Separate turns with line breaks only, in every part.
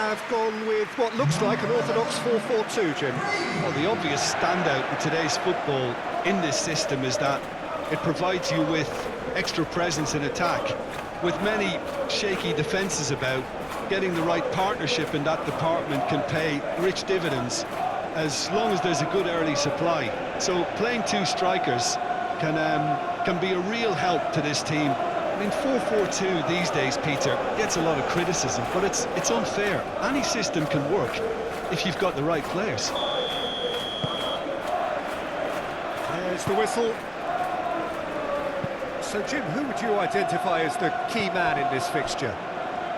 have gone with what looks like an orthodox 4-4-2, Jim.
Well, the obvious standout in today's football in this system is that it provides you with extra presence in attack. With many shaky defences about, getting the right partnership in that department can pay rich dividends as long as there's a good early supply. So playing two strikers can be a real help to this team. I mean, 4-4-2 these days, Peter, gets a lot of criticism, but it's unfair. Any system can work if you've got the right players.
There's the whistle. So, Jim, who would you identify as the key man in this fixture?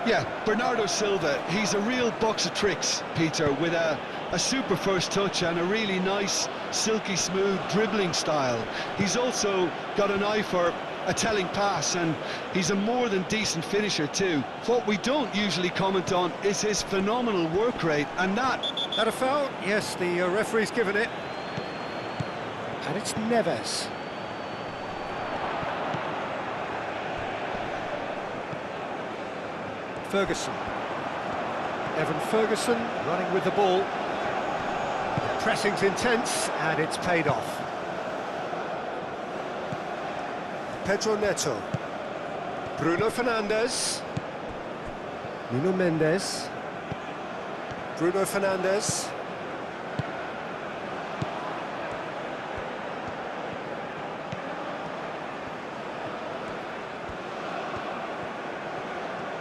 Yeah, Bernardo Silva. He's a real box of tricks, Peter, with a super first touch and a really nice, silky smooth dribbling style. He's also got an eye for a telling pass, and he's a more than decent finisher too. What we don't usually comment on is his phenomenal work rate, and that
A foul? Yes, the referee's given it. And it's Neves. Ferguson. Evan Ferguson running with the ball. The pressing's intense, and it's paid off. Pedro Neto. Bruno Fernandes. Nuno Mendes. Bruno Fernandes.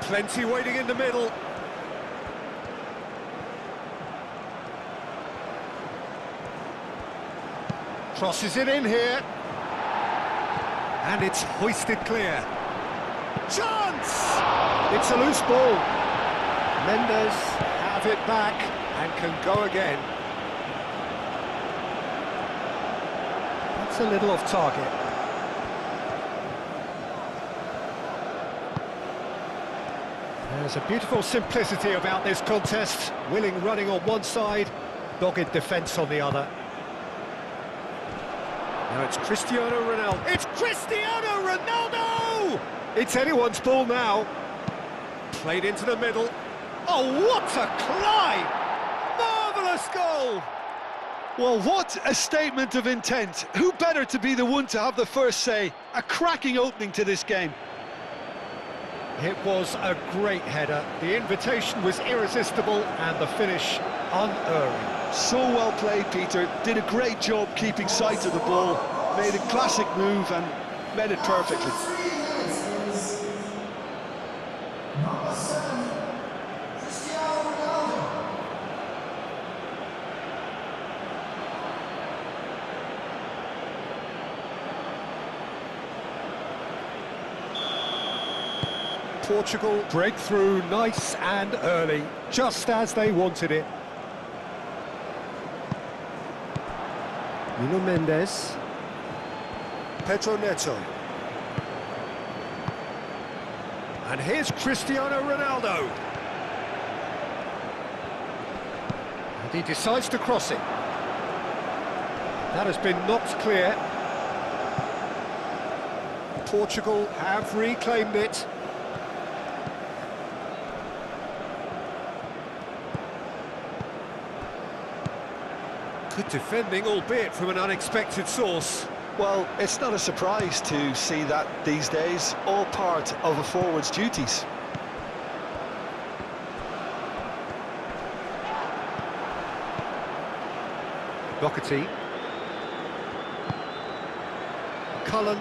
Plenty waiting in the middle. Crosses it in here. And it's hoisted clear. Chance! It's a loose ball. Mendes have it back and can go again. That's a little off target. There's a beautiful simplicity about this contest. Willing running on one side, dogged defence on the other. Now it's Cristiano Ronaldo. It's Cristiano Ronaldo! It's anyone's ball now. Played into the middle. Oh, what a climb! Marvellous goal!
Well, what a statement of intent. Who better to be the one to have the first say? A cracking opening to this game.
It was a great header. The invitation was irresistible and the finish unerring.
So well played, Peter. Did a great job keeping sight of the ball. Made a classic move and made it perfectly.
Portugal break through nice and early, just as they wanted it. Nuno Mendes. Pedro Neto. And here's Cristiano Ronaldo. And he decides to cross it. That has been knocked clear. Portugal have reclaimed it. Good defending, albeit from an unexpected source.
Well, it's not a surprise to see that these days, all part of a forward's duties.
Doherty. Cullen.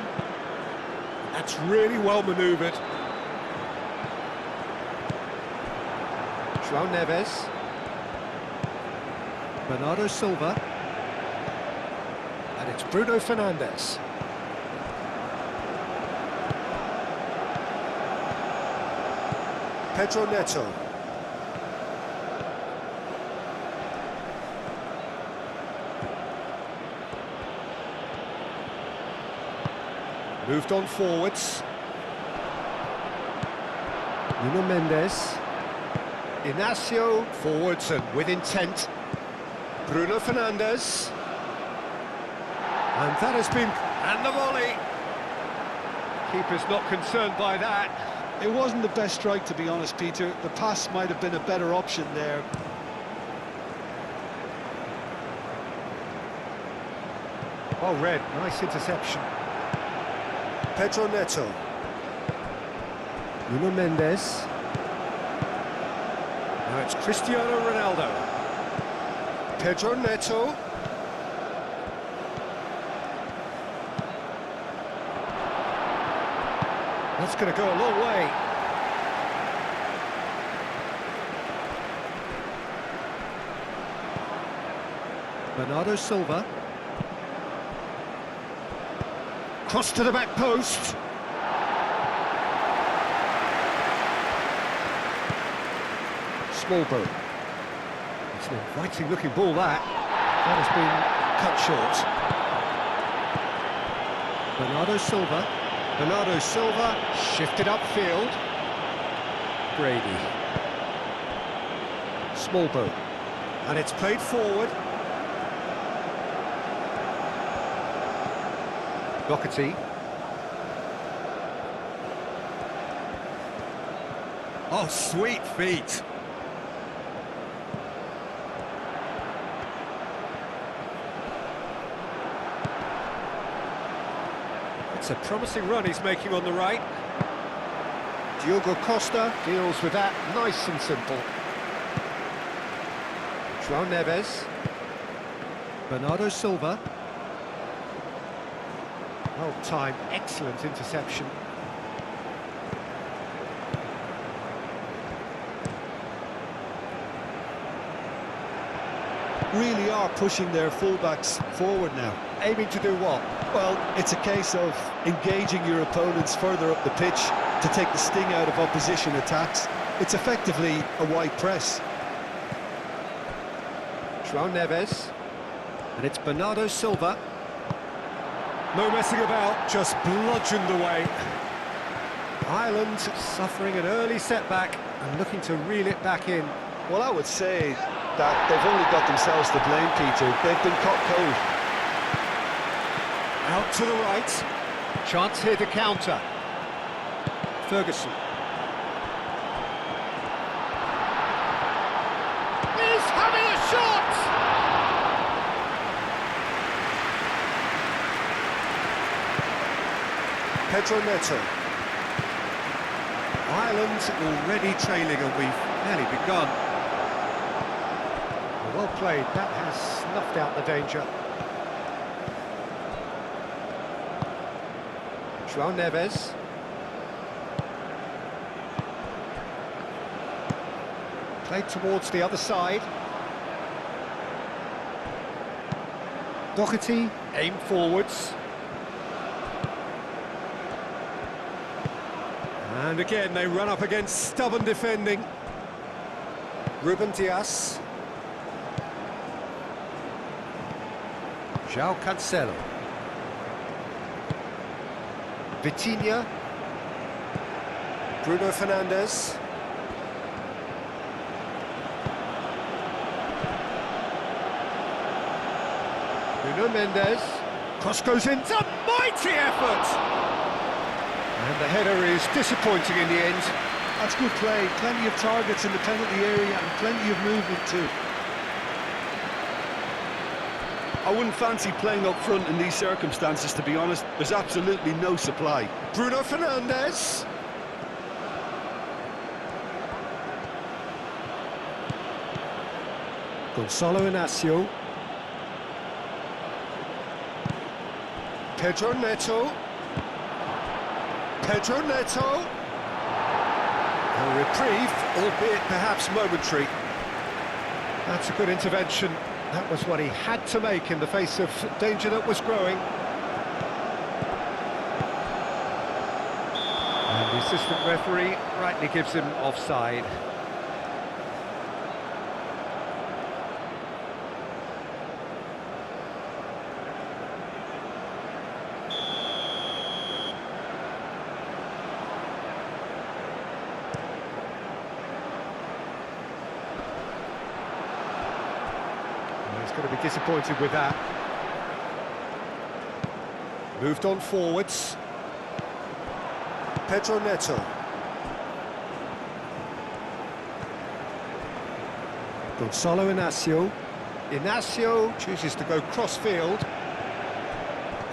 That's really well manoeuvred. João Neves. Bernardo Silva. And it's Bruno Fernandes. Pedro Neto. Moved on forwards. Nuno Mendes. Inacio forwards and with intent. Bruno Fernandes. And that has been... And the volley. Keeper's not concerned by that.
It wasn't the best strike, to be honest, Peter. The pass might have been a better option there.
Well read, nice interception. Pedro Neto. Nuno Mendes. Now it's Cristiano Ronaldo. Pedro Neto. That's going to go a long way. Bernardo Silva. Cross to the back post. Smallbone. It's an inviting looking ball that. That has been cut short. Bernardo Silva. Bernardo Silva shifted upfield. Brady. Smallbone. And it's played forward. Doherty. Oh, sweet feet. It's a promising run he's making on the right. Diogo Costa deals with that nice and simple. João Neves. Bernardo Silva. Well timed, excellent interception.
Really are pushing their fullbacks forward now.
Aiming to do what?
Well, it's a case of engaging your opponents further up the pitch to take the sting out of opposition attacks. It's effectively a wide press.
João Neves. And it's Bernardo Silva. No messing about, just bludgeoned away. Ireland suffering an early setback and looking to reel it back in.
Well, I would say that they've only got themselves to blame, Peter. They've been caught cold.
Out to the right. Chance here to counter. Ferguson. He's having a shot! Pedro Neto. Ireland already trailing and we've barely begun. Well played, that has snuffed out the danger. João Neves. Played towards the other side. Doherty, aim forwards. And again, they run up against stubborn defending. Ruben Dias. João Cancelo. Vitinha. Bruno Fernandes. Nuno Mendes. Cross goes in. It's a mighty effort! And the header is disappointing in the end.
That's good play. Plenty of targets in the penalty area and plenty of movement too. I wouldn't fancy playing up front in these circumstances, to be honest. There's absolutely no supply.
Bruno Fernandes. Gonçalo Inácio. Pedro Neto. Pedro Neto. A reprieve, albeit perhaps momentary. That's a good intervention. That was what he had to make in the face of danger that was growing. And the assistant referee rightly gives him offside. Going to be disappointed with that. Moved on forwards. Pedro Neto. Gonzalo Inacio. Inacio chooses to go cross-field.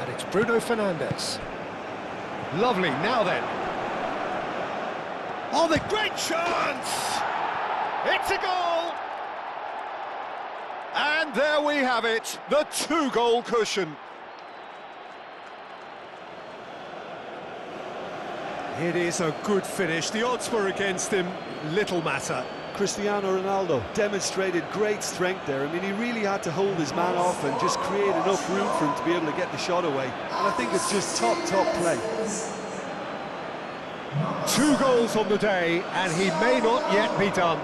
And it's Bruno Fernandes. Lovely, now then. Oh, the great chance! It's a goal! And there we have it, the 2-goal cushion. It is a good finish. The odds were against him, little matter.
Cristiano Ronaldo demonstrated great strength there. I mean, he really had to hold his man off and just create enough room for him to be able to get the shot away. And I think it's just top play.
2 goals on the day, and he may not yet be done.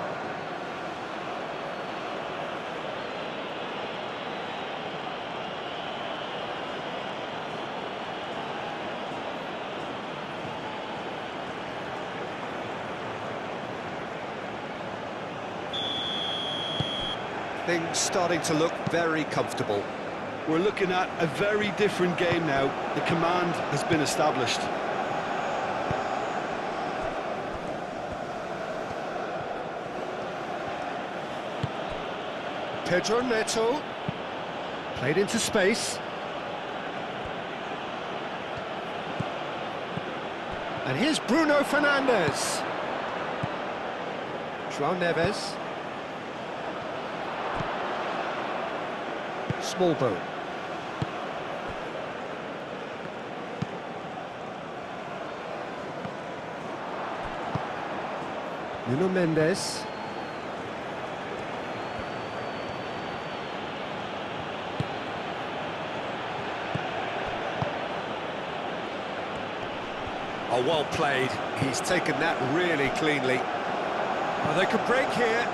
Things starting to look very comfortable.
We're looking at a very different game now. The command has been established.
Pedro Neto, played into space. And here's Bruno Fernandes. João Neves. Smallbone. Nuno Mendes. Oh, well played. He's taken that really cleanly. Oh, they could break here.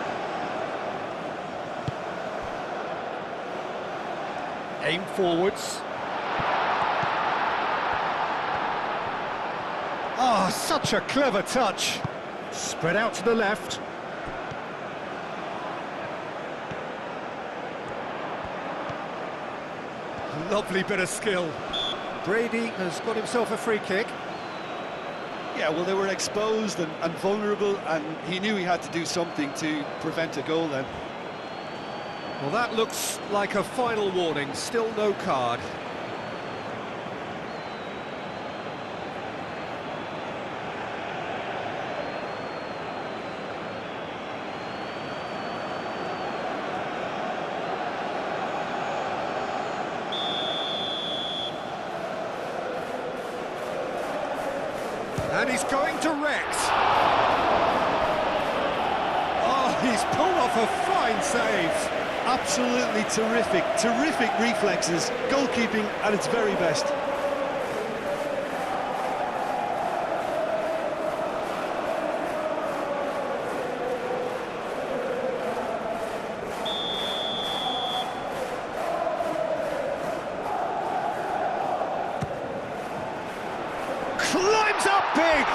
Aim forwards. Oh, such a clever touch. Spread out to the left. Lovely bit of skill. Brady has got himself a free kick.
Yeah, well, they were exposed and vulnerable, and he knew he had to do something to prevent a goal then.
Well, that looks like a final warning. Still no card. And he's going direct. Oh, he's pulled off a fine save.
Absolutely terrific reflexes, goalkeeping at its very best.
Climbs up big!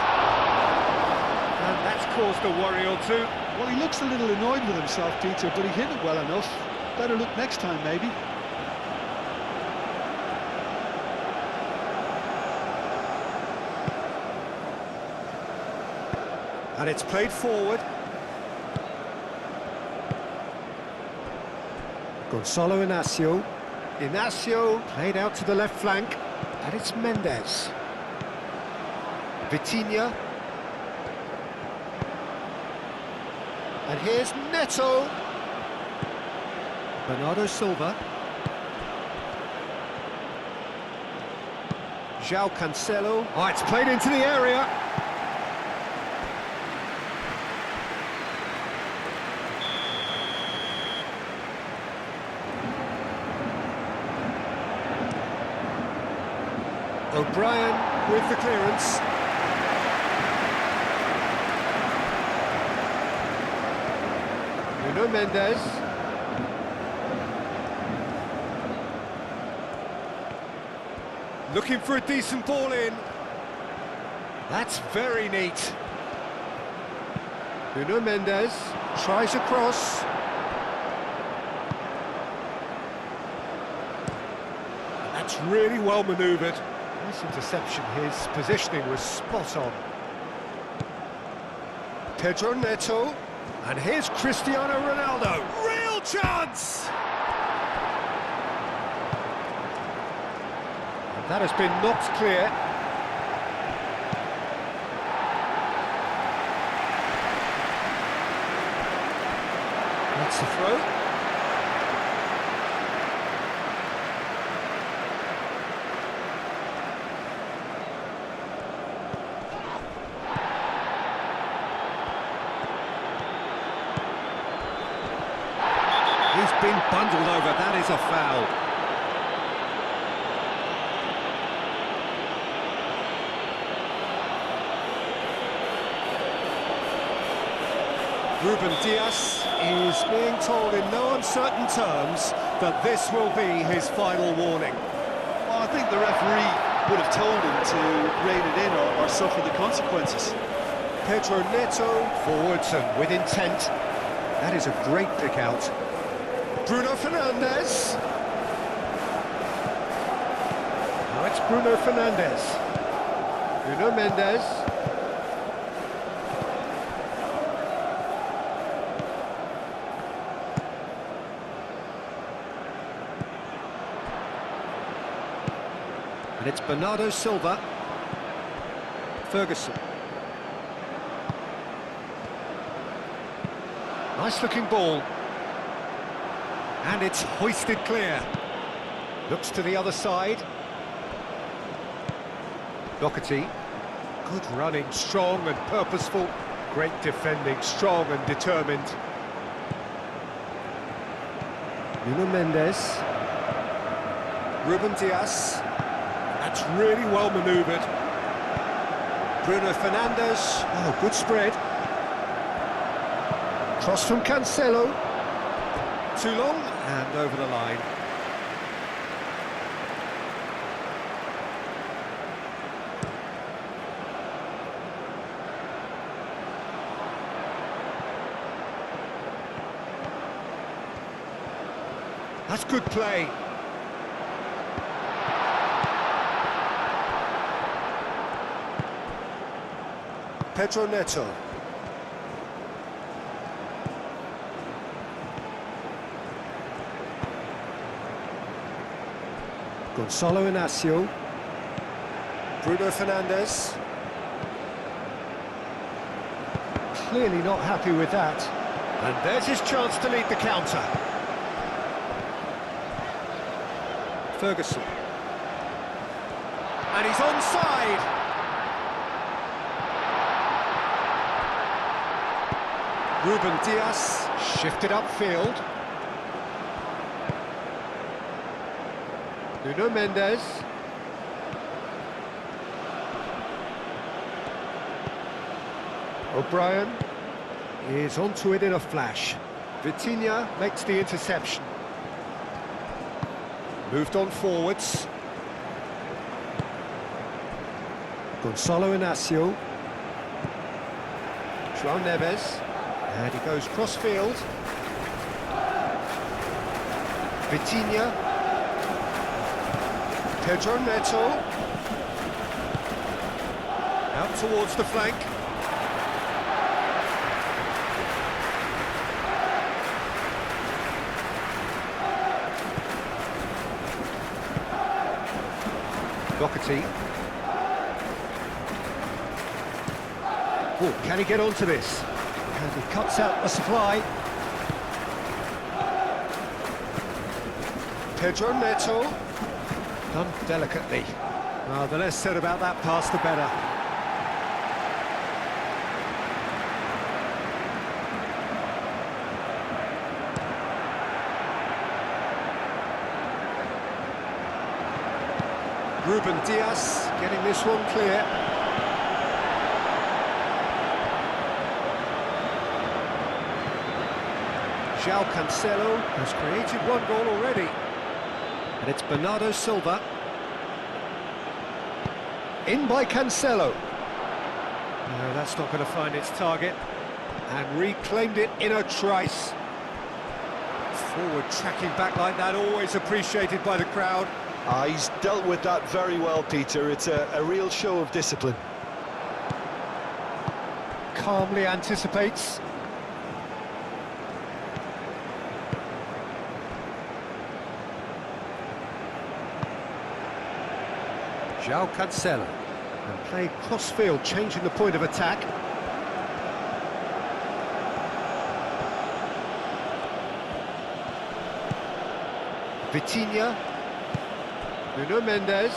And that's caused a worry or two.
Well, he looks a little annoyed with himself, Peter, but he hit it well enough. Better look next time, maybe.
And it's played forward. Gonzalo Inacio. Inacio played out to the left flank. And it's Mendes. Vitinha. And here's Neto. Bernardo Silva. João Cancelo. Oh, it's played into the area. O'Brien with the clearance. Nuno Mendes. Looking for a decent ball in. That's very neat. Nuno Mendes tries a cross. That's really well manoeuvred. Nice interception. His positioning was spot on. Pedro Neto. And here's Cristiano Ronaldo. Real chance! And that has been knocked clear. That's the throw. He's been bundled over, that is a foul. Ruben Dias is being told in no uncertain terms that this will be his final warning.
Well, I think the referee would have told him to rein it in or suffer the consequences.
Pedro Neto forwards and with intent. That is a great pick out. Bruno Fernandes. Now it's Bruno Fernandes. Bruno Mendes. And it's Bernardo Silva. Ferguson. Nice looking ball. And it's hoisted clear. Looks to the other side. Doherty. Good running, strong and purposeful. Great defending, strong and determined. Nuno Mendes. Ruben Dias. That's really well manoeuvred. Bruno Fernandes. Oh, good spread. Cross from Cancelo. Too long, and over the line. That's good play. Pedro Neto. Gonzalo Inacio. Bruno Fernandes. Clearly not happy with that. And there's his chance to lead the counter. Ferguson. And he's onside. Ruben Dias shifted upfield. Nuno Mendes. O'Brien is onto it in a flash. Vitinha makes the interception. Moved on forwards. Gonzalo Inacio. João Neves. And he goes cross-field. Vitinha. Pedro Neto. Out towards the flank. Doherty. Oh, can he get onto this? And he cuts out the supply. Pedro Neto. Done delicately. Well, the less said about that pass, the better. Ruben Dias getting this one clear. João Cancelo has created one goal already. And it's Bernardo Silva. In by Cancelo. No, that's not going to find its target. And reclaimed it in a trice. Forward tracking back like that, always appreciated by the crowd.
He's dealt with that very well, Peter. It's a real show of discipline.
Calmly anticipates. João Cancelo. And play cross-field, changing the point of attack. Vitinha. Nuno Mendes.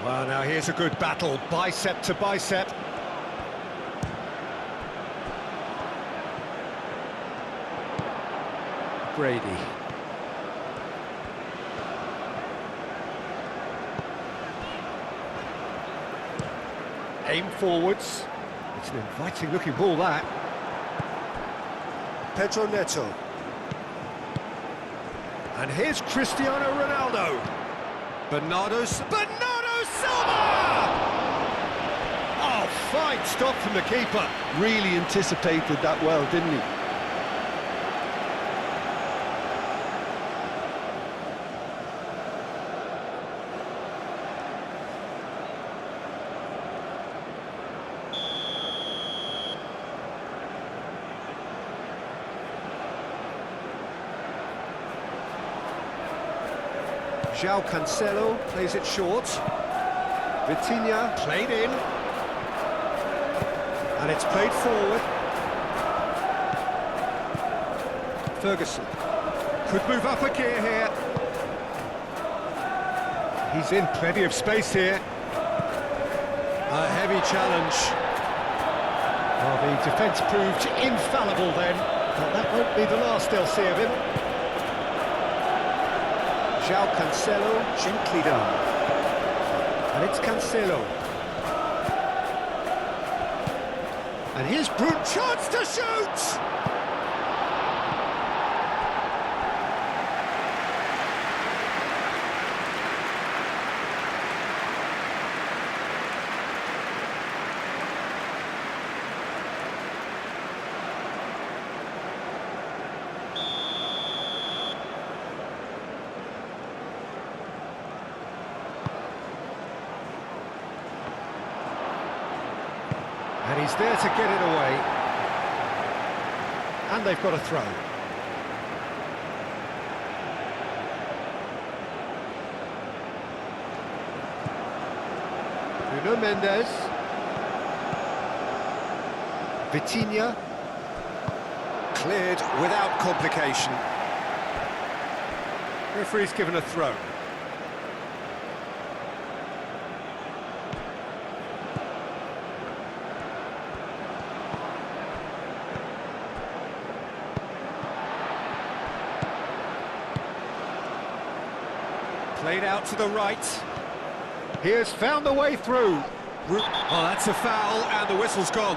Well, now here's a good battle, bicep to bicep. Brady. Aim forwards. It's an inviting looking ball, that. Pedro Neto. And here's Cristiano Ronaldo. Bernardo Silva! Oh, fine stop from the keeper.
Really anticipated that well, didn't he?
João Cancelo plays it short. Vitinha played in. And it's played forward. Ferguson could move up a gear here. He's in plenty of space here. A heavy challenge. Well, the defence proved infallible then, but that won't be the last they'll see of him. João Cancelo, gently done. And it's Cancelo. And here's Bruno, chance to shoot! And he's there to get it away. And they've got a throw. Nuno Mendes. Vitinha. Cleared without complication. Referee's given a throw. Played out to the right. Here's found the way through. Oh, that's a foul, and the whistle's gone.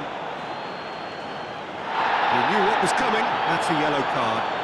He knew what was coming. That's a yellow card.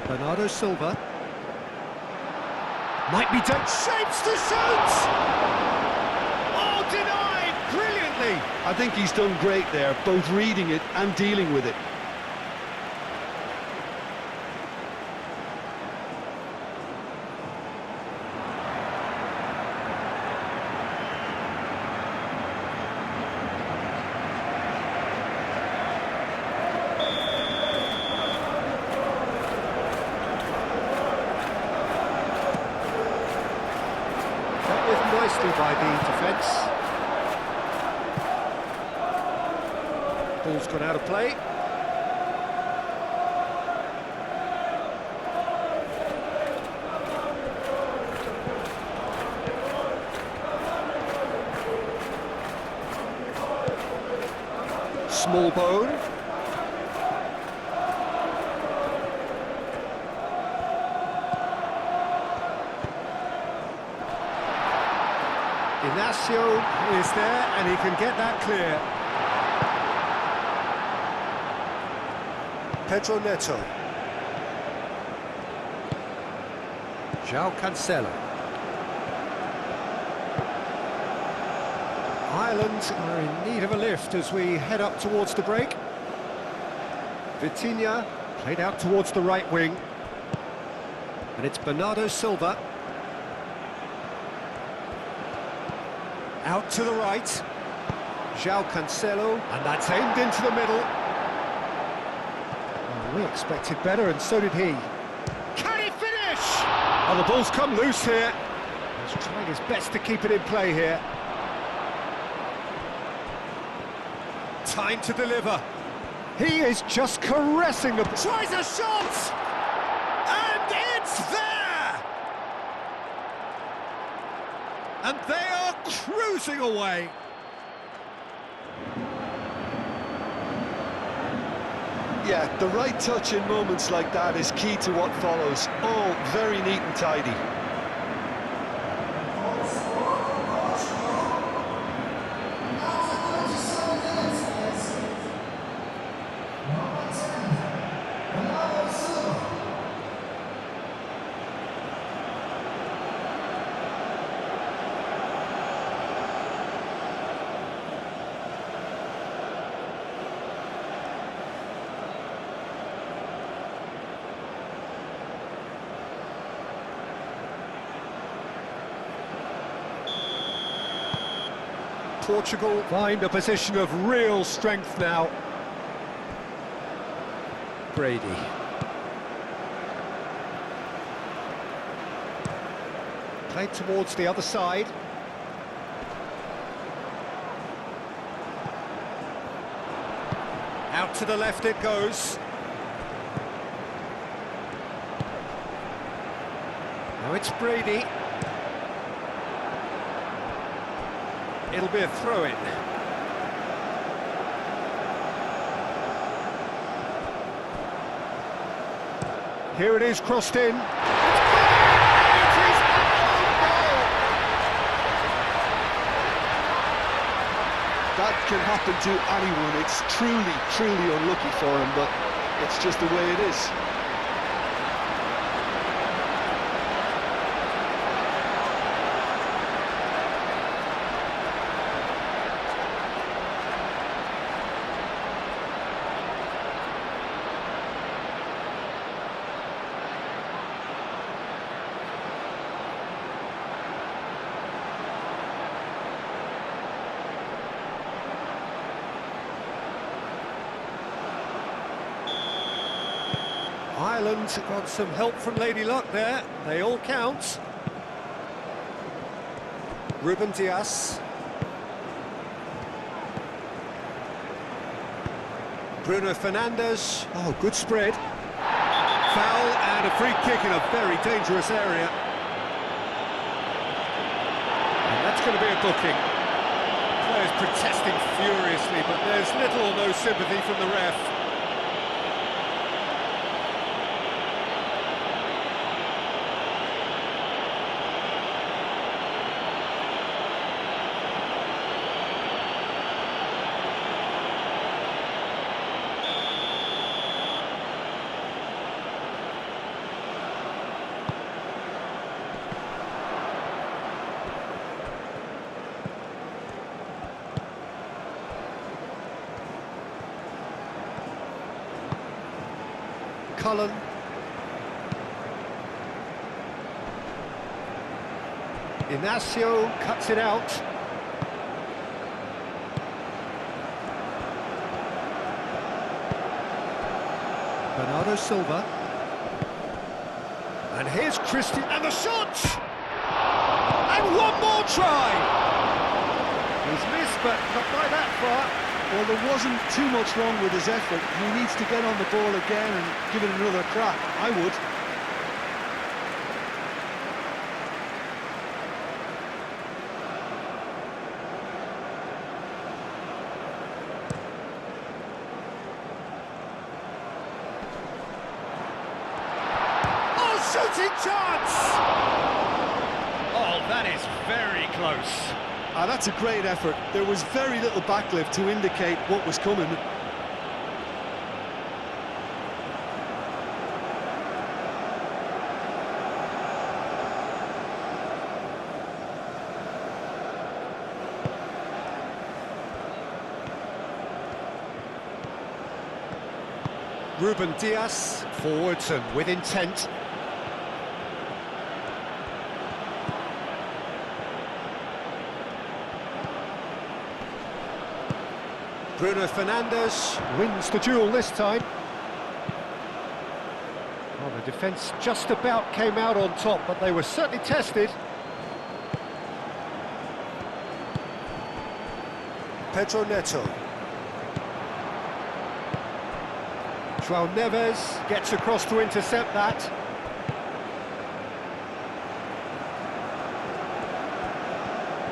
Bernardo Silva. Might be done. Shapes to shoot! Oh, denied! Brilliantly!
I think he's done great there, both reading it and dealing with it.
Nicely by the defence. Ball's gone out of play. Small bone. Ignacio is there, and he can get that clear. Pedro Neto. João Cancelo. Ireland are in need of a lift as we head up towards the break. Vitinha played out towards the right wing. And it's Bernardo Silva. Out to the right. João Cancelo, and that's aimed into the middle. Well, we expected better, and so did he. Can he finish? Oh, the ball's come loose here. He's trying his best to keep it in play here. Time to deliver. He is just caressing the... Tries a shot! And it's there! And they are cruising away.
Yeah, the right touch in moments like that is key to what follows. All very neat and tidy.
Portugal find a position of real strength now. Brady. Played towards the other side. Out to the left it goes. Now it's Brady. It'll be a throw-in. Here it is, crossed in. It is an own goal!
That can happen to anyone. It's truly unlucky for him, but it's just the way it is.
Ireland got some help from Lady Luck there. They all count. Ruben Dias. Bruno Fernandes. Oh, good spread. Foul and a free kick in a very dangerous area. And that's going to be a booking. Players protesting furiously, but there's little or no sympathy from the ref. Cullen. Inacio cuts it out. Bernardo Silva. And here's Christian, and the shot! And one more try! He's missed, but not by that far.
Well, there wasn't too much wrong with his effort. He needs to get on the ball again and give it another crack. I would.
Oh, shooting chance! Oh, that is very close.
Ah, that's a great effort. There was very little backlift to indicate what was coming.
Ruben Dias, forwards and with intent. Bruno Fernandes wins the duel this time. Well, the defence just about came out on top, but they were certainly tested. Pedro Neto. João Neves gets across to intercept that.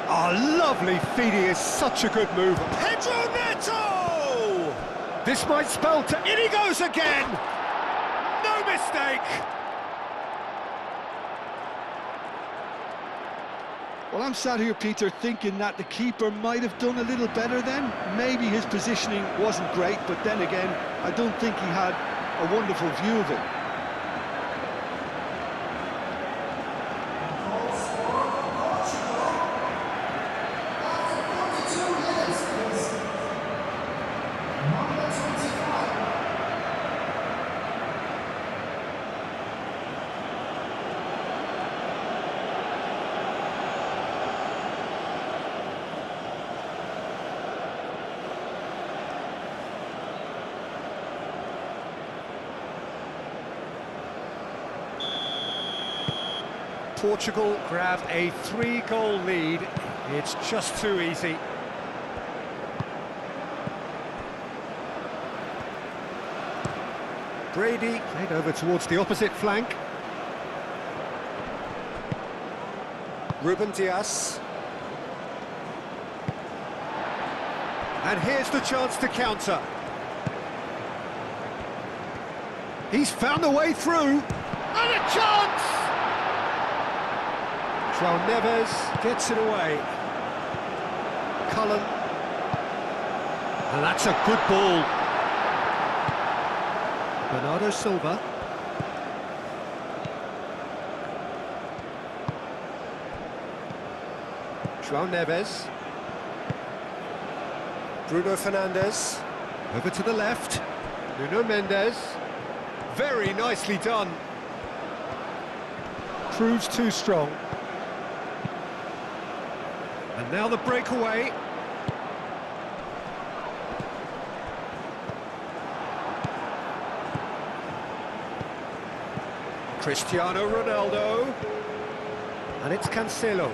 Oh, lovely feed, he is such a good mover. Pedro Neto! This might spell in he goes again! No mistake!
Well, I'm sat here, Peter, thinking that the keeper might have done a little better then. Maybe his positioning wasn't great, but then again, I don't think he had a wonderful view of it.
Portugal grab a 3-goal lead. It's just too easy. Brady played over towards the opposite flank. Ruben Dias. And here's the chance to counter. He's found a way through. And a chance! João Neves gets it away. Cullen. And that's a good ball. Bernardo Silva. João Neves. Bruno Fernandes. Over to the left. Nuno Mendes. Very nicely done. Proves too strong. And now the breakaway. Cristiano Ronaldo. And it's Cancelo.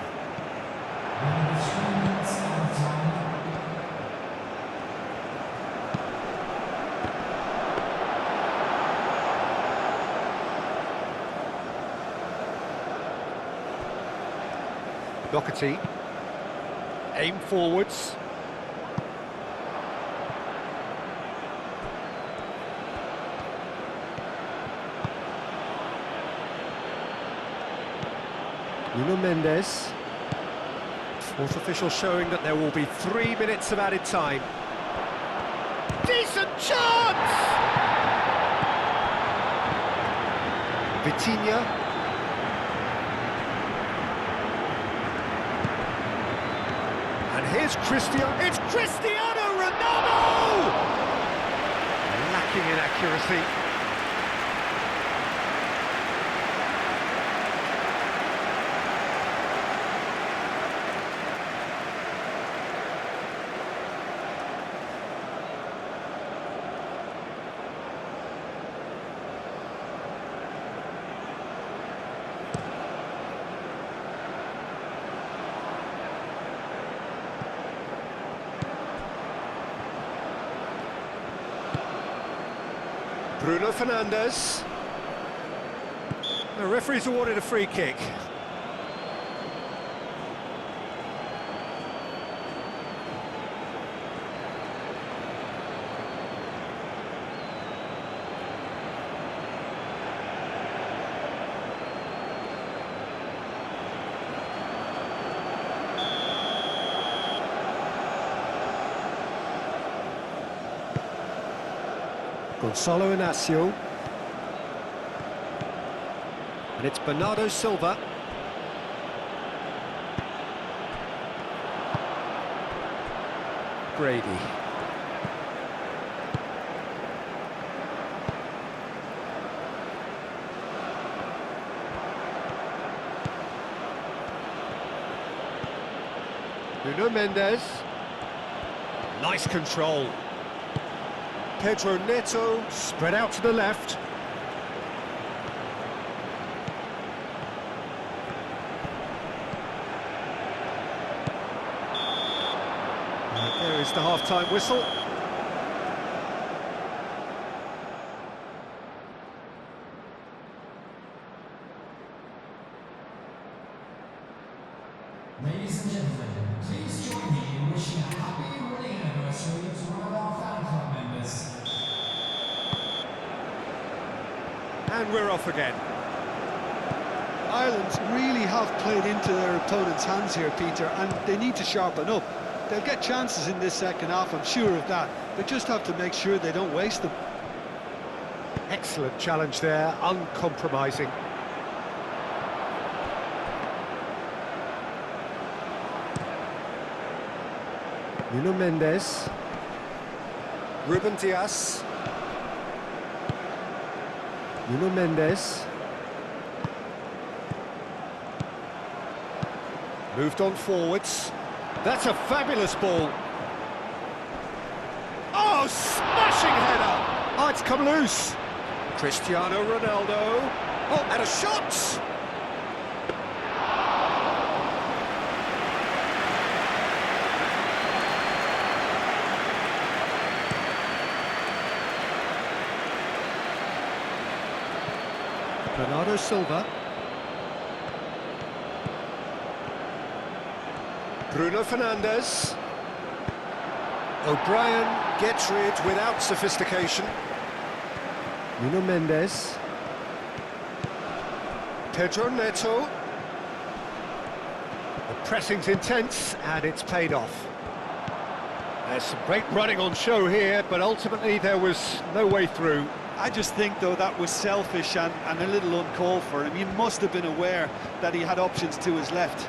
Doherty. Aim forwards. Nuno Mendes. Fourth official showing that there will be 3 minutes of added time. Decent chance! Vitinha. And here's Cristiano. It's Cristiano Ronaldo! Lacking in accuracy. Bruno Fernandes. The referee's awarded a free kick. Gonçalo Inácio. And it's Bernardo Silva. Brady. Nuno Mendes. Nice control. Pedro Neto spread out to the left. There is the half-time whistle.
Ladies and gentlemen, please join me in wishing a happy wedding anniversary to one of our fan club members.
And we're off again.
Ireland really have played into their opponent's hands here, Peter, and they need to sharpen up. They'll get chances in this second half, I'm sure of that. They just have to make sure they don't waste them.
Excellent challenge there, uncompromising. Nuno Mendes. Ruben Dias. Nuno Mendes. Moved on forwards. That's a fabulous ball. Oh, smashing header! Oh, it's come loose. Cristiano Ronaldo. Oh, and a shot! Bernardo Silva. Bruno Fernandes. O'Brien gets rid without sophistication. Nuno Mendes. Pedro Neto. The pressing's intense and it's paid off. There's some great running on show here, but ultimately there was no way through.
I just think, though, that was selfish and a little uncalled for him. He must have been aware that he had options to his left.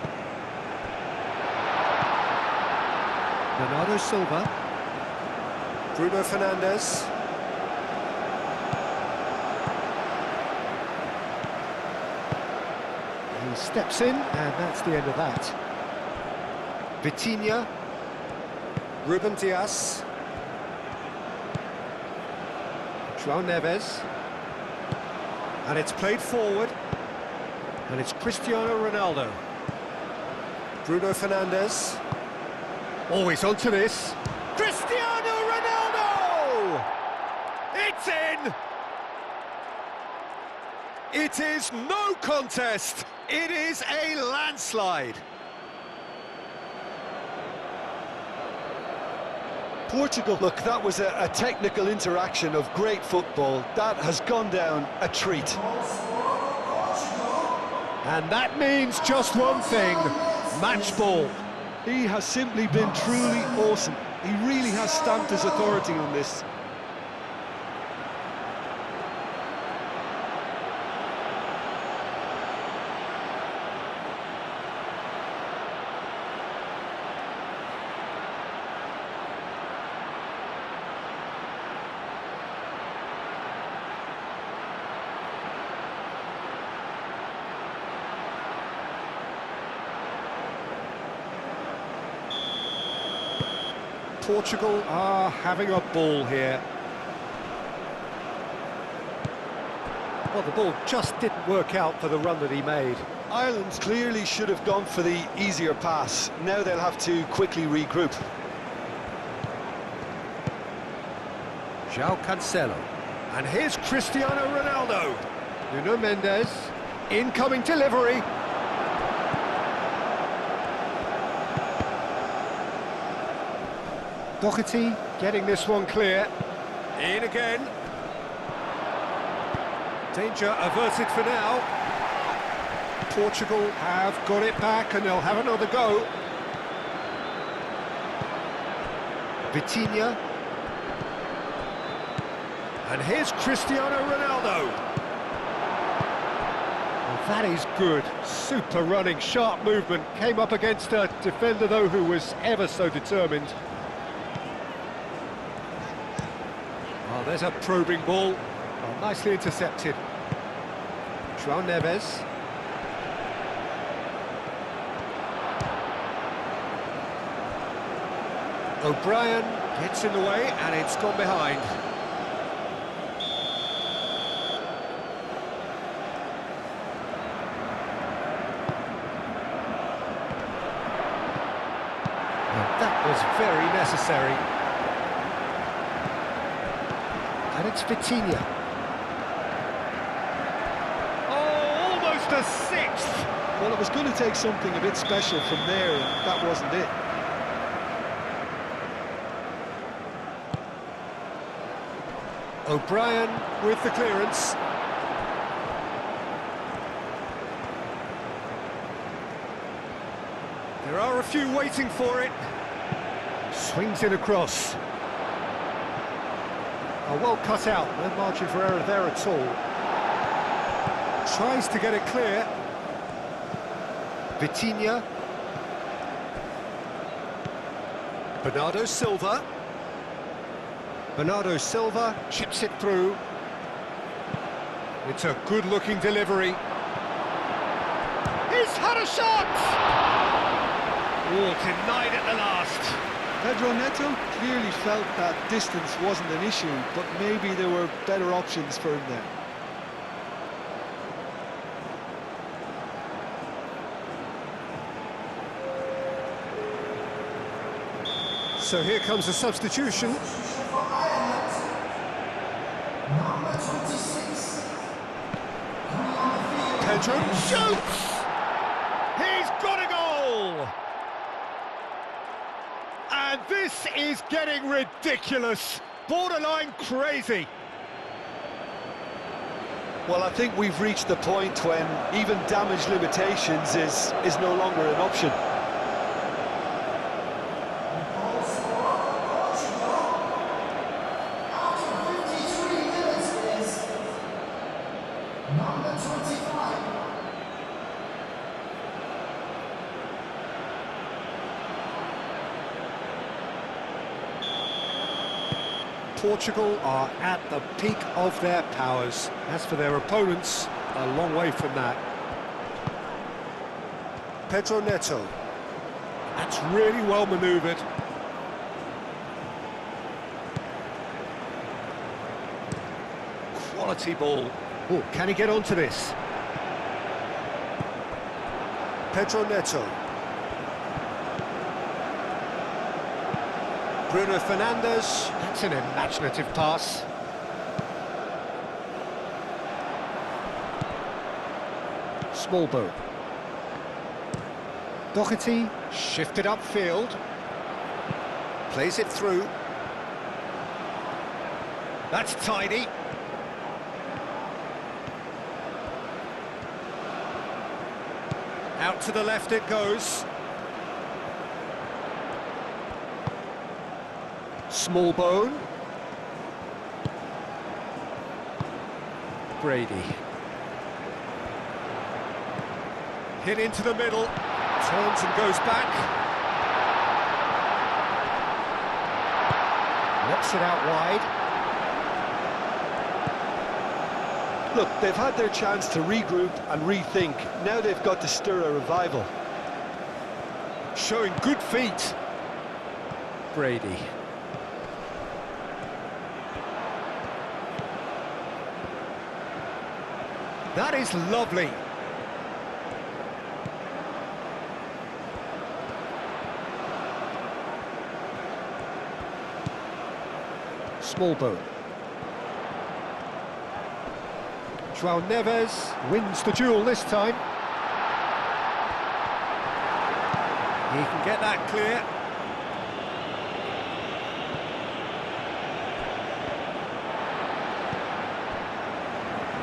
Bernardo Silva. Bruno Fernandes. He steps in, and that's the end of that. Vitinha. Ruben Dias. João Neves. And it's played forward. And it's Cristiano Ronaldo. Bruno Fernandes. Always onto this. Cristiano Ronaldo! It's in! It is no contest. It is a landslide.
Portugal, look, that was a technical interaction of great football. That has gone down a treat.
And that means just one thing, match ball.
He has simply been truly awesome. He really has stamped his authority on this.
Portugal are having a ball here. Well, the ball just didn't work out for the run that he made.
Ireland clearly should have gone for the easier pass. Now they'll have to quickly regroup.
João Cancelo. And here's Cristiano Ronaldo. Nuno Mendes. Incoming delivery. Doherty getting this one clear. In again. Danger averted for now. Portugal have got it back and they'll have another go. Vitinha. And here's Cristiano Ronaldo. Well, that is good. Super running, sharp movement. Came up against a defender, though, who was ever so determined. Oh, there's a probing ball. Oh, nicely intercepted. João Neves. O'Brien gets in the way and it's gone behind. And that was very necessary. And it's Vitinha. Oh, almost a sixth!
Well, it was going to take something a bit special from there, and that wasn't it.
O'Brien with the clearance. There are a few waiting for it. Swings it across. Oh, well cut out, no margin for error there at all. Tries to get it clear. Vitinha. Bernardo Silva. Bernardo Silva chips it through. It's a good-looking delivery. He's had a shot! Oh, denied at the last.
Pedro Neto clearly felt that distance wasn't an issue, but maybe there were better options for him there.
So here comes a substitution.
Number 26.
Pedro shoots! He's got a goal! And this is getting ridiculous, borderline crazy.
Well, I think we've reached the point when even damage limitations is no longer an option.
Goal scorer for Portugal. After 53 minutes is number 25.
Portugal are at the peak of their powers. As for their opponents, a long way from that. Pedro Neto. That's really well manoeuvred. Quality ball. Oh, can he get onto this? Pedro Neto. Bruno Fernandes. That's an imaginative pass. Smallbone. Doherty shifted upfield. Plays it through. That's tidy. Out to the left it goes. Smallbone. Brady. Hit into the middle. Turns and goes back. Knocks it out wide.
Look, they've had their chance to regroup and rethink. Now they've got to stir a revival.
Showing good feet. Brady. That is lovely. Smallbone. João Neves wins the duel this time. He can get that clear.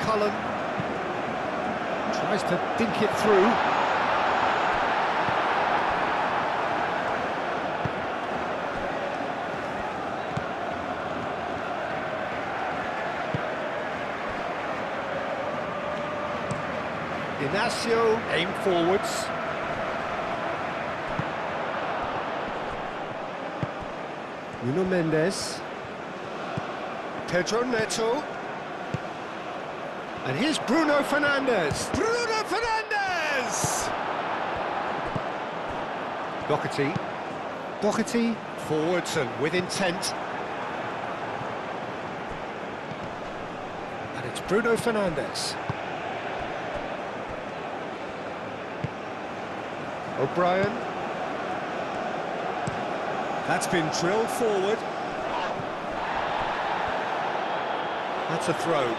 Cullen tries to dink it through. Inacio aimed forwards. Nuno Mendes. Pedro Neto. And here's Bruno Fernandes. Bruno Fernandes! Doherty. Doherty Forwards and with intent. And it's Bruno Fernandes. O'Brien. That's been drilled forward. That's a throw.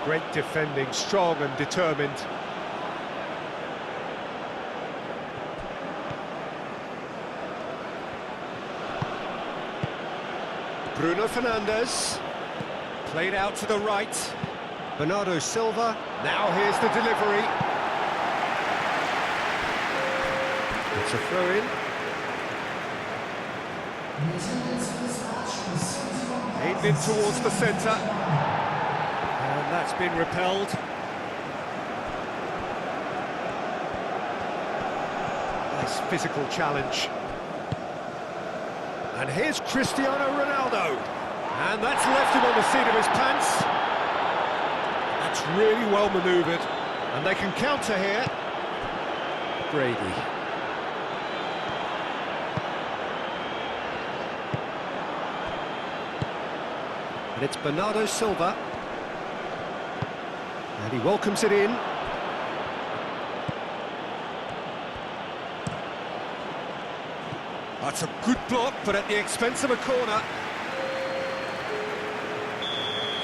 Great defending, strong and determined. Bruno Fernandes. Played out to the right. Bernardo Silva. Now here's the delivery. It's a throw-in. Aimed in towards the centre. And that's been repelled. Nice physical challenge. And here's Cristiano Ronaldo. And that's left him on the seat of his pants. That's really well manoeuvred. And they can counter here. Brady. And it's Bernardo Silva. And he welcomes it in. That's a good block, but at the expense of a corner.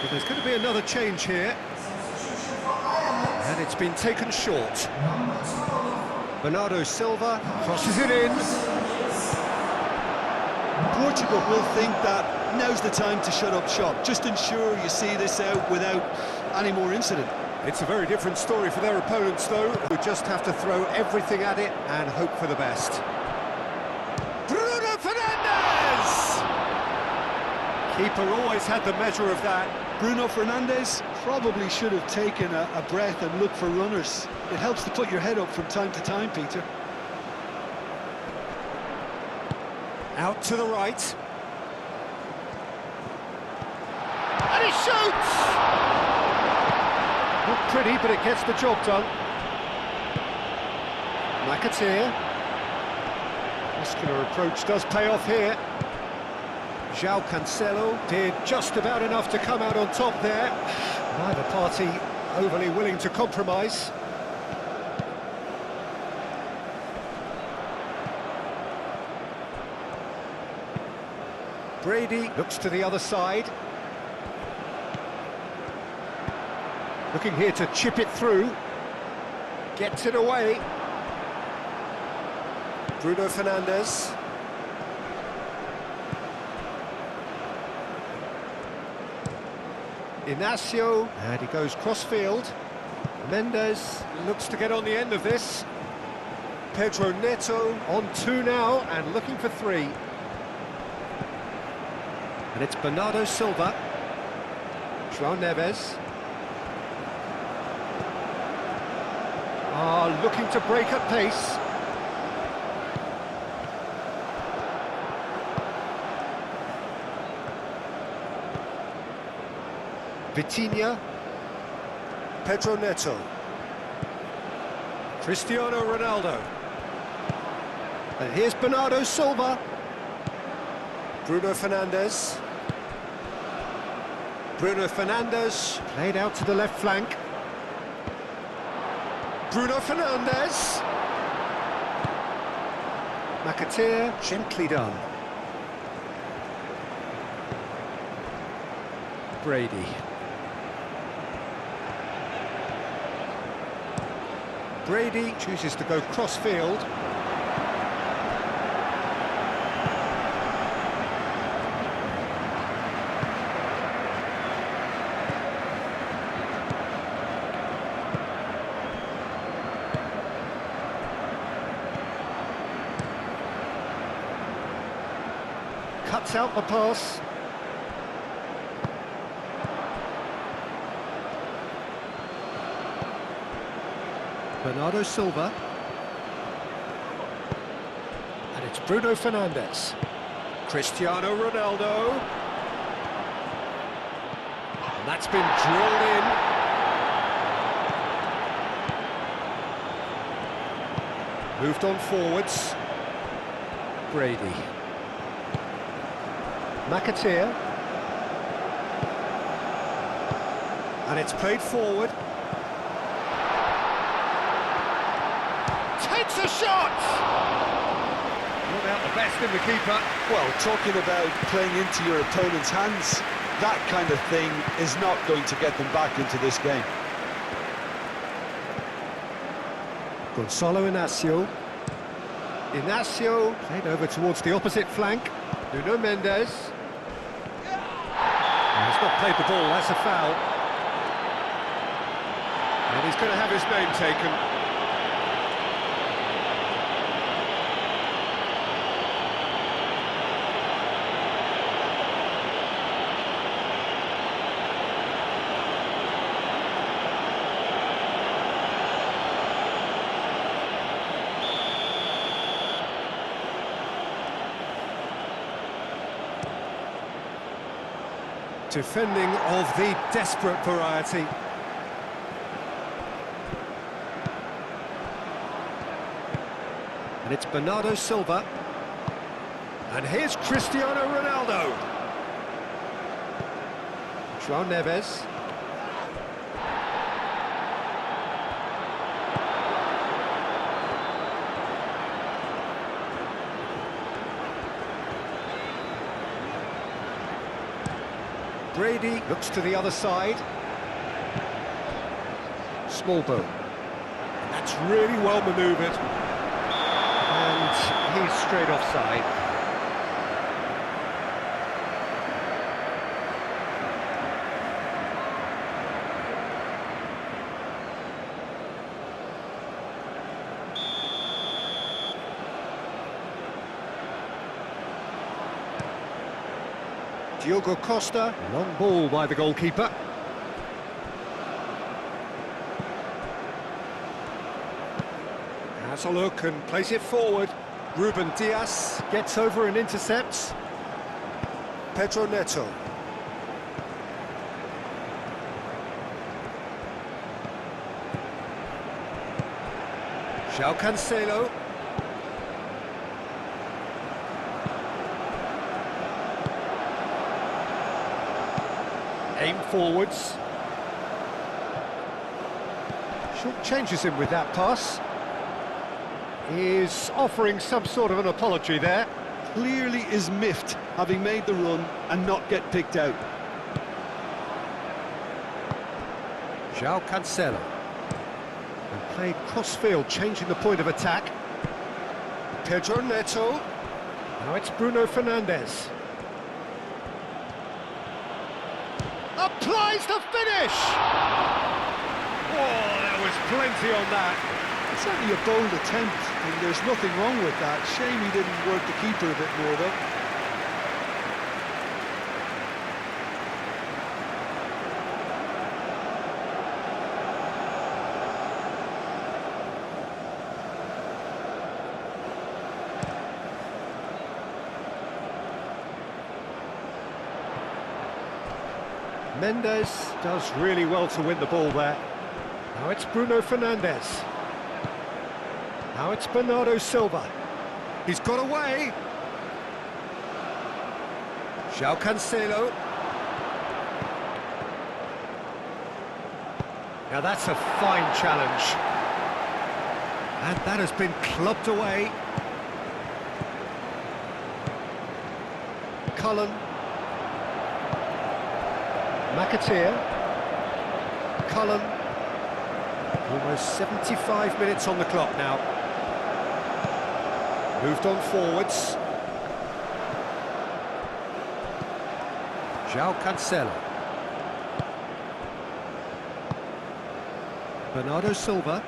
But there's going to be another change here. And it's been taken short. Bernardo Silva crosses it in.
Portugal will think that now's the time to shut up shop. Just ensure you see this out without any more incident.
It's a very different story for their opponents, though, who just have to throw everything at it and hope for the best. Bruno Fernandes! Keeper always had the measure of that.
Bruno Fernandes probably should have taken a breath and looked for runners. It helps to put your head up from time to time, Peter.
Out to the right. And he shoots! Not pretty, but it gets the job done. McAteer. Muscular approach does pay off here. João Cancelo did just about enough to come out on top there. Neither party overly willing to compromise. Brady looks to the other side. Looking here to chip it through. Gets it away. Bruno Fernandes. Inacio, and he goes cross-field. Mendes looks to get on the end of this. Pedro Neto on 2 now, and looking for 3. And it's Bernardo Silva. João Neves. Looking to break at pace. Vitinha. Pedro Neto. Cristiano Ronaldo. And here's Bernardo Silva. Bruno Fernandes. Bruno Fernandes played out to the left flank. Bruno Fernandes. McAteer, gently done. Brady. Brady chooses to go cross-field. Cuts out the pass. Bernardo Silva. And it's Bruno Fernandes. Cristiano Ronaldo. And that's been drilled in. Moved on forwards. Brady. McAteer. And it's played forward. Takes a shot! Not out the best in the keeper.
Well, talking about playing into your opponent's hands, that kind of thing is not going to get them back into this game.
Gonzalo Inacio. Inacio played over towards the opposite flank. Nuno Mendes. He's not played the ball, that's a foul. And he's going to have his name taken. Defending of the desperate variety. And it's Bernardo Silva. And here's Cristiano Ronaldo. João Neves. Brady looks to the other side. Smallbone. That's really well manoeuvred. And he's straight offside. Diogo Costa, long ball by the goalkeeper. Has a look and plays it forward. Ruben Dias gets over and intercepts. Pedro Neto. João Cancelo. Aim forwards. Short changes him with that pass. He's offering some sort of an apology there.
Clearly is miffed, having made the run and not get picked out.
João Cancelo. And played cross-field, changing the point of attack. Pedro Neto. Now it's Bruno Fernandes. Applies the finish! Oh, there was plenty on that.
It's only a bold attempt, and there's nothing wrong with that. Shame he didn't work the keeper a bit more, though.
Mendes does really well to win the ball there. Now it's Bruno Fernandes. Now it's Bernardo Silva. He's got away. João Cancelo. Now that's a fine challenge. And that has been clubbed away. Cullen. McAteer. Cullen. Almost 75 minutes on the clock now. Moved on forwards. João Cancelo. Bernardo Silva.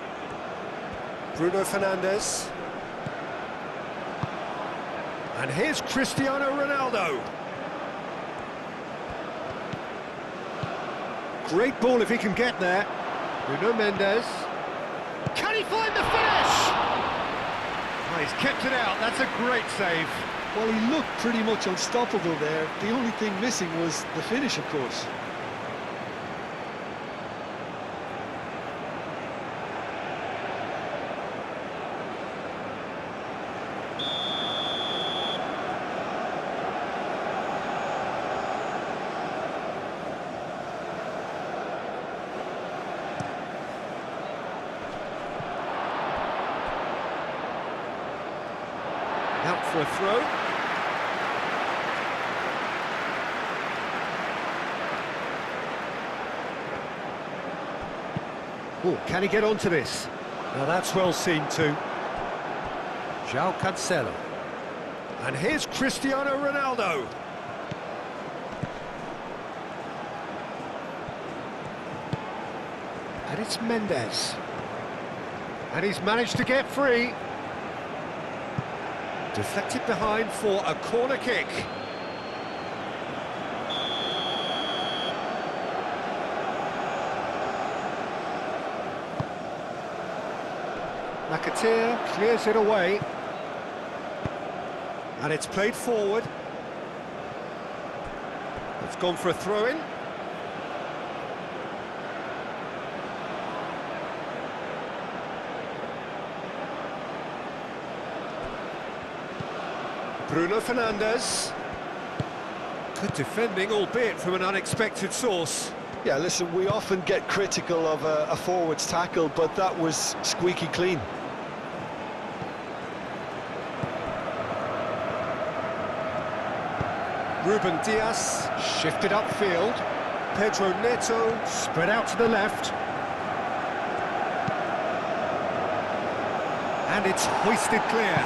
Bruno Fernandes. And here's Cristiano Ronaldo. Great ball if he can get there. Nuno Mendes. Can he find the finish? Oh, he's kept it out. That's a great save.
Well, he looked pretty much unstoppable there. The only thing missing was the finish, of course.
Out for a throw. Oh, can he get onto this? Now that's well seen too. João Cancelo. And here's Cristiano Ronaldo. And it's Mendes. And he's managed to get free. Deflected behind for a corner kick. McAteer clears it away. And it's played forward. It's gone for a throw-in. Bruno Fernandes. Good defending, albeit from an unexpected source.
Yeah, listen, we often get critical of a forward's tackle, but that was squeaky clean.
Ruben Dias shifted upfield. Pedro Neto spread out to the left. And it's hoisted clear.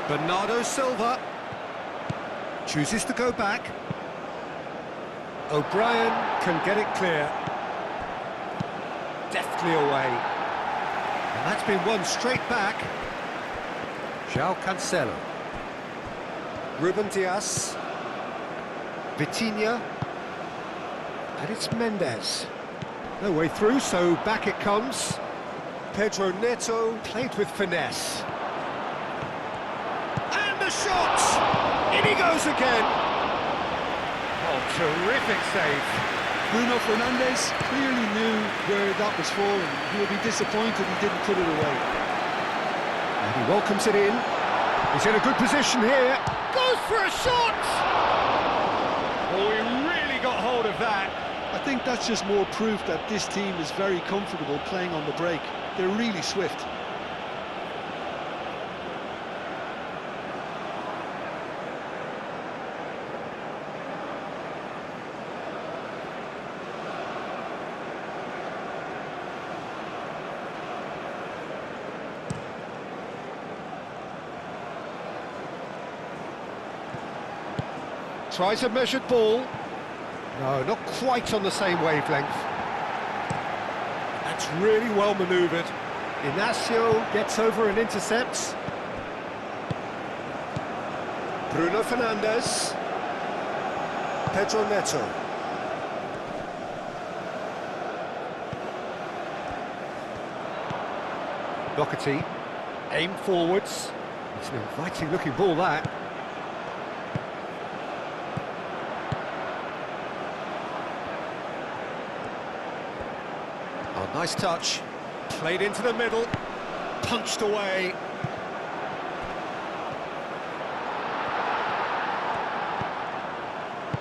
Bernardo Silva chooses to go back. O'Brien can get it clear. Deftly away. And that's been won straight back. João Cancelo. Ruben Dias. Vitinha. And it's Mendes. No way through, so back it comes. Pedro Neto played with finesse. And the shot! In he goes again. Oh, terrific save.
Bruno Fernandes clearly knew where that was falling. He will be disappointed he didn't put it away.
And he welcomes it in. He's in a good position here. Goes for a shot! Oh, he really got hold of that.
I think that's just more proof that this team is very comfortable playing on the break. They're really swift.
Tries a measured ball. No, not quite on the same wavelength. That's really well manoeuvred. Inacio gets over and intercepts. Bruno Fernandes. Pedro Neto. Doherty. Aim forwards. It's an inviting looking ball, that. Oh, nice touch. Played into the middle. Punched away.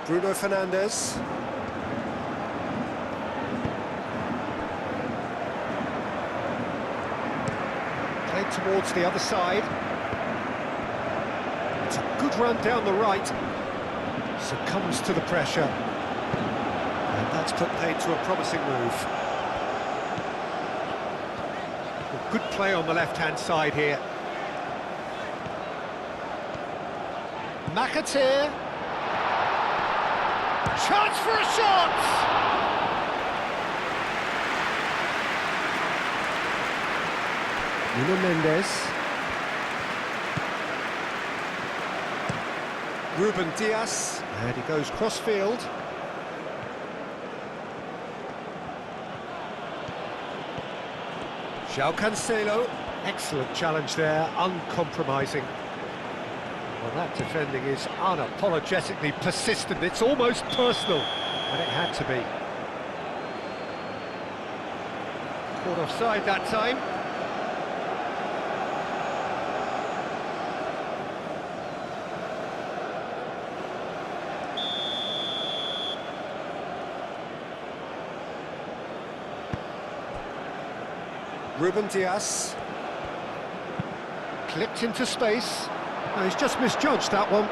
Bruno Fernandes. Played towards the other side. It's a good run down the right. Succumbs to the pressure. And that's put paid to a promising move. Good play on the left-hand side here. McAteer. Chance for a shot! Nuno Mendes. Ruben Dias. And he goes cross-field. João Cancelo, excellent challenge there, uncompromising. Well, that defending is unapologetically persistent, it's almost personal, and it had to be. Caught offside that time. Ruben Dias. Clipped into space. No, he's just misjudged that one.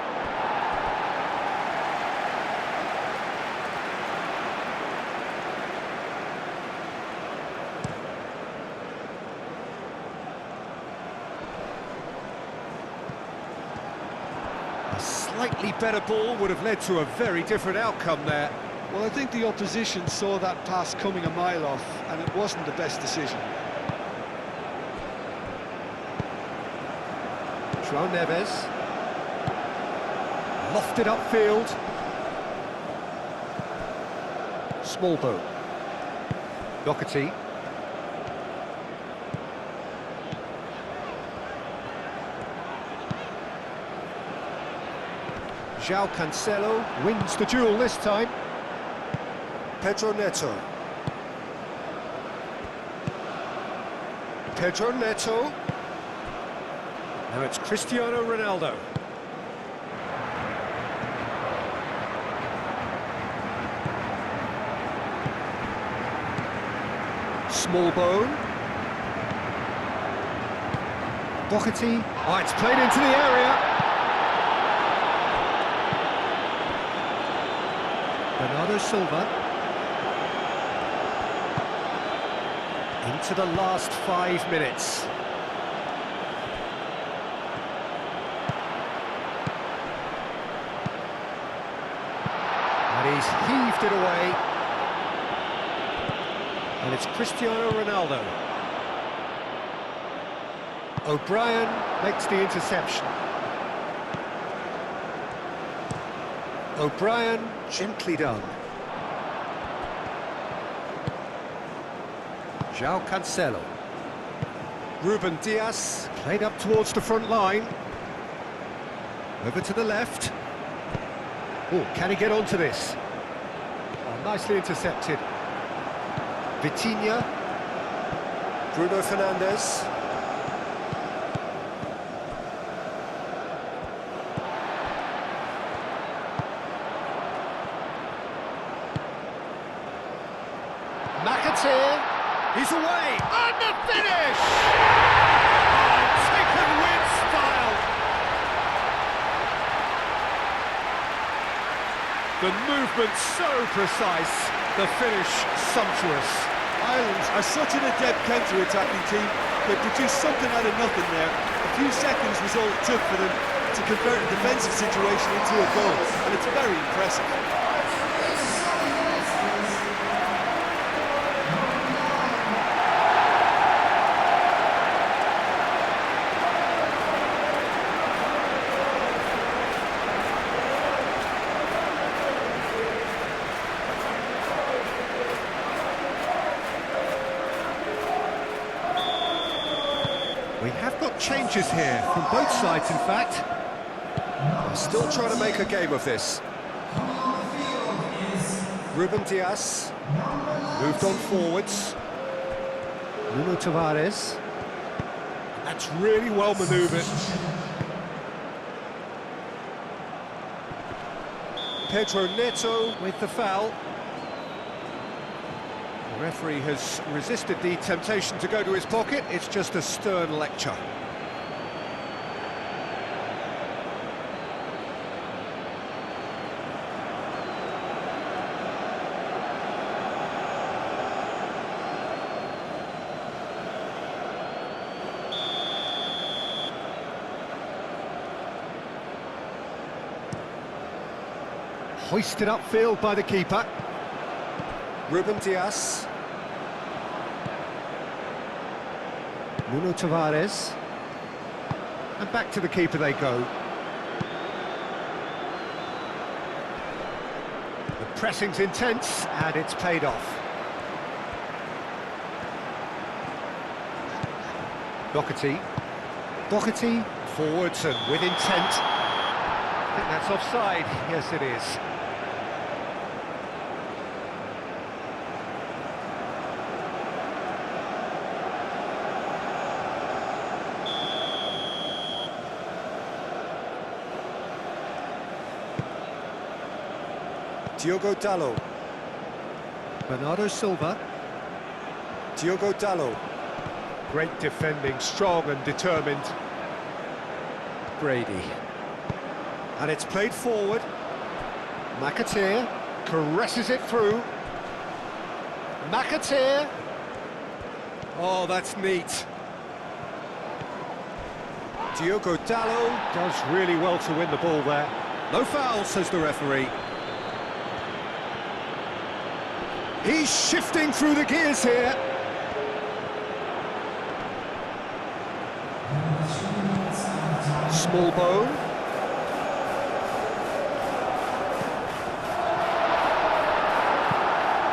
A slightly better ball would have led to a very different outcome there.
Well, I think the opposition saw that pass coming a mile off, and it wasn't the best decision.
João Neves. Lofted upfield. Smallbone. Doherty. João Cancelo wins the duel this time. Pedro Neto. Pedro Neto. Now it's Cristiano Ronaldo. Smallbone. Doherty. Oh, it's played into the area. Bernardo Silva. Into the last 5 minutes. And he's heaved it away. And it's Cristiano Ronaldo. O'Brien makes the interception. O'Brien, gently done. João Cancelo. Ruben Dias, played up towards the front line. Over to the left. Oh, can he get onto this? Oh, nicely intercepted. Vitinha. Bruno Fernandes. McAteer. He's away. And the finish! Oh, taken with style. The movement so precise, the finish sumptuous.
Ireland are such an adept counter-attacking team. They produced something out of nothing there. A few seconds was all it took for them to convert a defensive situation into a goal, and it's very impressive.
We have got changes here, from both sides in fact. They're still trying to make a game of this. Ruben Dias, moved on forwards. Nuno Tavares. That's really well manoeuvred. Pedro Neto with the foul. The referee has resisted the temptation to go to his pocket. It's just a stern lecture. Hoisted upfield by the keeper. Ruben Dias. Nuno Tavares. And back to the keeper they go. The pressing's intense, and it's paid off. Doherty. Doherty, forwards and with intent. I think that's offside. Yes, it is. Diogo Dalot. Bernardo Silva. Diogo Dalot. Great defending, strong and determined. Brady. And it's played forward. McAteer caresses it through. McAteer. Oh, that's neat. Diogo Dalot does really well to win the ball there. No foul, says the referee. He's shifting through the gears here. Small bone.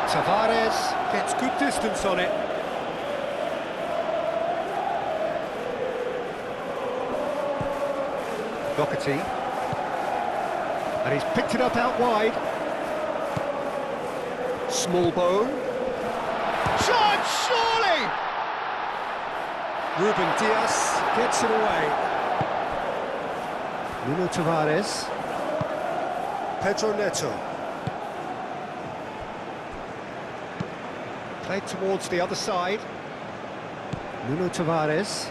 Tavares gets good distance on it. Doherty. And he's picked it up out wide. Small bone. Shot, surely! Ruben Diaz gets it away. Nuno Tavares. Pedro Neto. Played towards the other side. Nuno Tavares.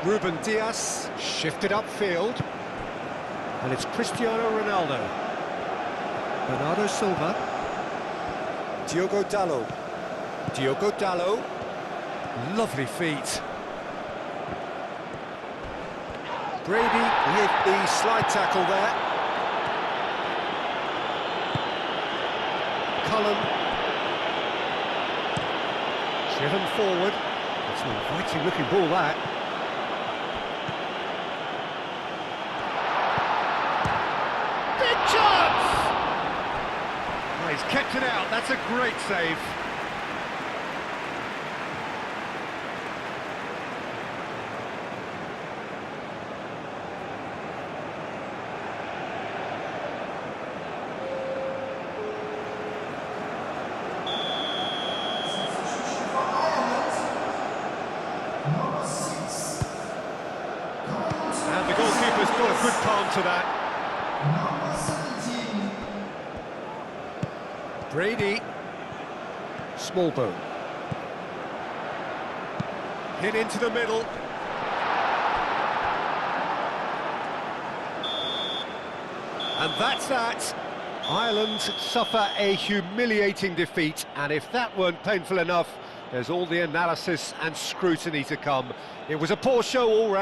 Ruben Diaz shifted upfield. And it's Cristiano Ronaldo. Bernardo Silva. Diogo Dalot. Diogo Dalot. Lovely feet. Brady with the slide tackle there. Cullen. Driven forward. It's an inviting looking ball, that. Big chance! Oh, he's kept it out. That's a great save. And the goalkeeper's got a good palm to that. Brady. Smallbone. Hit into the middle. And that's that. Ireland suffer a humiliating defeat, and if that weren't painful enough, there's all the analysis and scrutiny to come. It was a poor show all round.